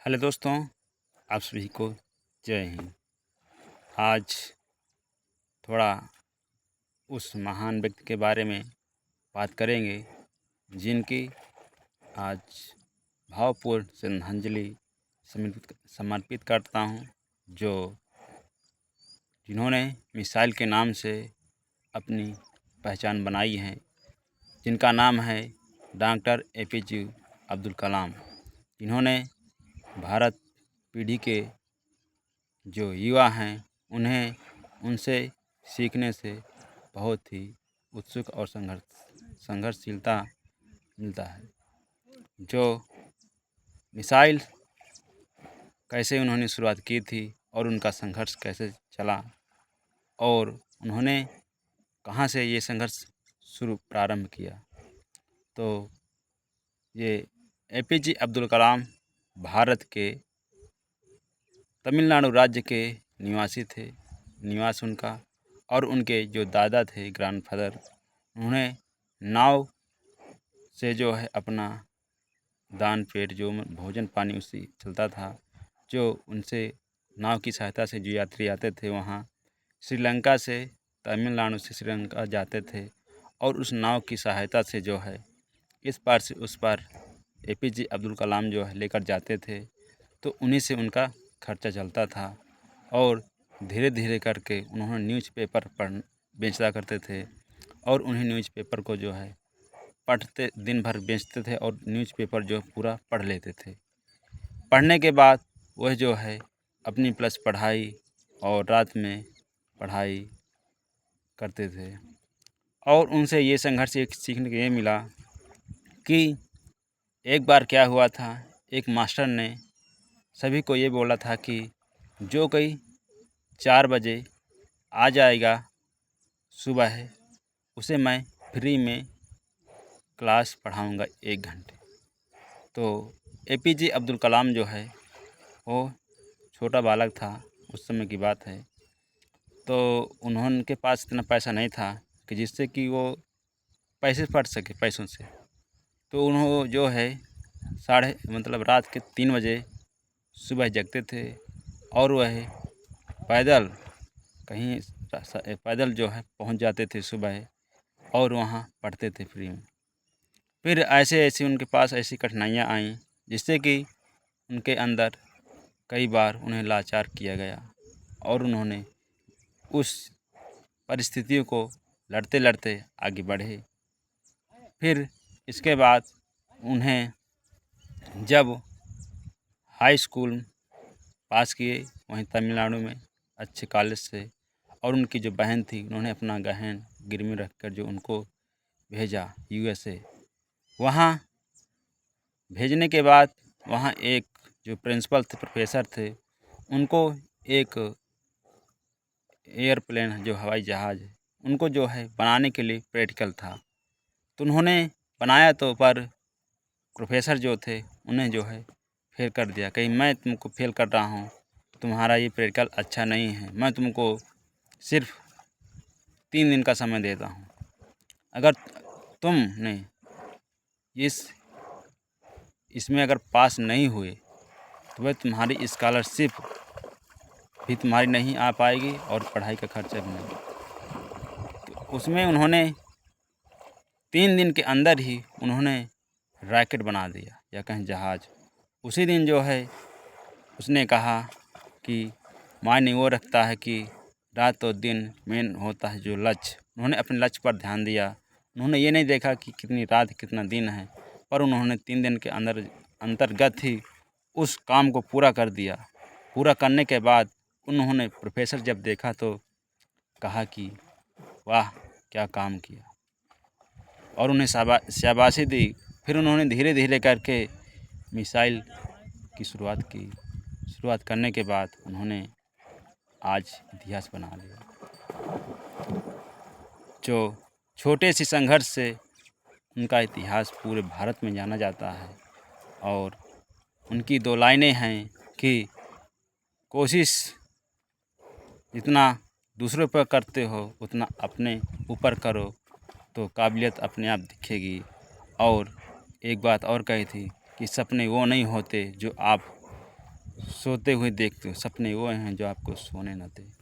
Hello दोस्तों, आप सभी को जय हिंद। आज थोड़ा उस महान व्यक्ति के बारे में बात करेंगे जिनकी आज भावपूर्ण श्रद्धांजलि समर्पित करता हूं, जिन्होंने मिसाइल के नाम से अपनी पहचान बनाई है, जिनका नाम है डॉक्टर APJ अब्दुल कलाम, जिन्होंने भारत पीढ़ी के जो युवा हैं उनसे सीखने से बहुत ही उत्सुक और संघर्षशीलता मिलता है। जो मिसाइल कैसे उन्होंने शुरुआत की थी और उनका संघर्ष कैसे चला और उन्होंने कहाँ से ये संघर्ष प्रारंभ किया, तो ये APJ अब्दुल कलाम भारत के तमिलनाडु राज्य के निवास उनका और उनके जो दादा थे, ग्रैंडफादर, उन्होंने नाव से जो है अपना दान पेट जो भोजन पानी उससे चलता था, जो उनसे नाव की सहायता से जो यात्री आते थे वहाँ श्रीलंका से तमिलनाडु से श्रीलंका जाते थे और उस नाव की सहायता से जो है इस पार से उस पार APJ अब्दुल कलाम जो है लेकर जाते थे, तो उन्हीं से उनका खर्चा चलता था। और धीरे धीरे करके उन्होंने न्यूज़पेपर बेचता करते थे और उन्हीं न्यूज़पेपर को जो है पढ़ते दिन भर बेचते थे और न्यूज़पेपर जो पूरा पढ़ लेते थे। पढ़ने के बाद वह जो है अपनी प्लस पढ़ाई और रात में पढ़ाई करते थे और उनसे ये संघर्ष सीखने को ये मिला कि एक बार क्या हुआ था, एक मास्टर ने सभी को ये बोला था कि जो कोई 4 बजे आ जाएगा सुबह है उसे मैं फ्री में क्लास पढ़ाऊंगा 1 घंटे। तो APJ अब्दुल कलाम जो है वो छोटा बालक था, उस समय की बात है, तो उनके पास इतना पैसा नहीं था कि जिससे कि वो पैसे पढ़ सके पैसों से। तो उन्होंने जो है रात के 3 बजे सुबह जगते थे और वह पैदल जो है पहुंच जाते थे सुबह और वहां पढ़ते थे फ्री में। फिर ऐसे ऐसे उनके पास ऐसी कठिनाइयां आईं जिससे कि उनके अंदर कई बार उन्हें लाचार किया गया और उन्होंने उस परिस्थितियों को लड़ते लड़ते आगे बढ़े। फिर इसके बाद उन्हें जब हाई स्कूल पास किए वहीं तमिलनाडु में अच्छे कॉलेज से, और उनकी जो बहन थी उन्होंने अपना गहन गिरवी रखकर जो उनको भेजा USA। वहाँ भेजने के बाद वहाँ एक जो प्रिंसिपल थे, प्रोफेसर थे, उनको एक एयरप्लेन जो हवाई जहाज़ उनको जो है बनाने के लिए प्रैक्टिकल था, तो उन्होंने बनाया तो पर प्रोफेसर जो थे उन्हें जो है फेल कर दिया। कहीं मैं तुमको फेल कर रहा हूँ, तुम्हारा ये प्रैक्टिकल अच्छा नहीं है, मैं तुमको सिर्फ 3 दिन का समय देता हूँ, अगर तुमने इसमें अगर पास नहीं हुए तो वह तुम्हारी स्कॉलरशिप भी तुम्हारी नहीं आ पाएगी और पढ़ाई का खर्चा भी नहीं। तो उसमें उन्होंने 3 दिन के अंदर ही उन्होंने रॉकेट बना दिया या कहीं जहाज़। उसी दिन जो है उसने कहा कि मायने वो रखता है कि रात और दिन मेन होता है जो लक्ष्य। उन्होंने अपने लक्ष्य पर ध्यान दिया। उन्होंने ये नहीं देखा कि कितनी रात कितना दिन है, पर उन्होंने 3 दिन के अंतर्गत ही उस काम को पूरा कर दिया। पूरा करने के बाद उन्होंने प्रोफेसर जब देखा तो कहा कि वाह क्या काम किया, और उन्हें शाबाशी दी। फिर उन्होंने धीरे धीरे करके मिसाइल की शुरुआत करने के बाद उन्होंने आज इतिहास बना लिया। जो छोटे से संघर्ष से उनका इतिहास पूरे भारत में जाना जाता है, और उनकी 2 लाइनें हैं कि कोशिश जितना दूसरों पर करते हो उतना अपने ऊपर करो तो काबिलियत अपने आप दिखेगी। और एक बात और कही थी कि सपने वो नहीं होते जो आप सोते हुए देखते हो, सपने वो हैं जो आपको सोने न दें।